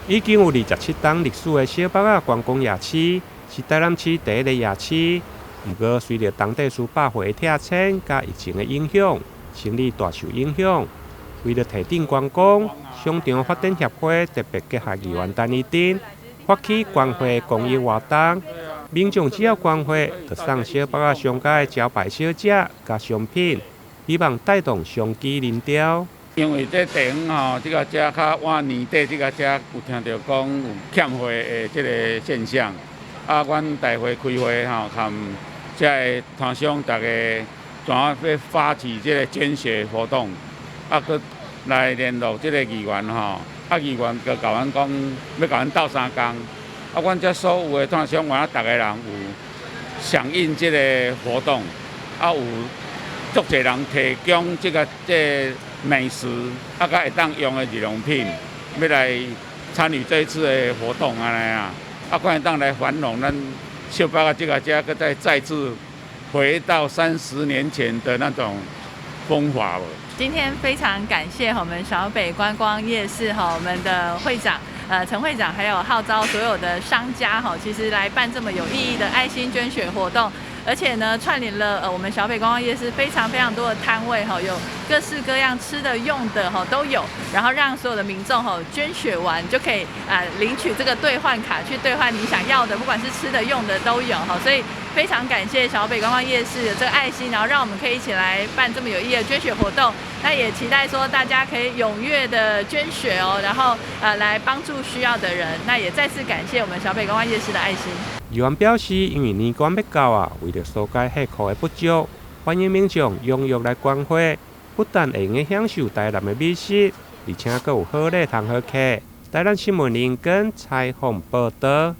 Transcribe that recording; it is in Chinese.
已经有27档历史的小北仔观光夜市，是台南市第一个夜市。不过，随着当地书百货的拆迁加疫情的影响，生意大受影响。为了提振观光，商场发展协会特别结合议员陈义珍，发起关会公益活动。民众只要关会，就送小北仔商家的招牌小食加商品，希望带动商机人潮。因为这地方吼，这个遮较晚年底这个遮有听到讲有欠货的这个现象，啊，阮大会开会吼，含这个摊商大家怎啊要发起这个捐血活动，啊，佮来联络这个议员吼，啊，议员佮甲阮讲要甲阮斗3工，啊，阮这所有的摊商，我大家人有响应这个活动，啊，有足侪人提供这美食，啊，甲会当用的日用品，要来参与这一次的活动安尼啊，啊，会当来繁荣咱小北仔这个家，佮再次回到30年前的那种风华。今天非常感谢我们小北观光夜市我们的会长陈会长，还有号召所有的商家其实来办这么有意义的爱心捐血活动。而且呢，串联了我们小北观光夜市非常多的摊位有各式各样吃的用的都有，然后让所有的民众捐血完就可以领取这个兑换卡去兑换你想要的，不管是吃的用的都有所以非常感谢小北观光夜市的这个爱心，然后让我们可以一起来办这么有意义的捐血活动。那也期待说大家可以踊跃的捐血然后来帮助需要的人。那也再次感谢我们小北观光夜市的爱心。议员表示，因为年关要到为了疏解客库的不足，欢迎民众踊跃来观会，不但会用享受台南的美食，而且还有好礼通好客。台南新闻林根采访报道。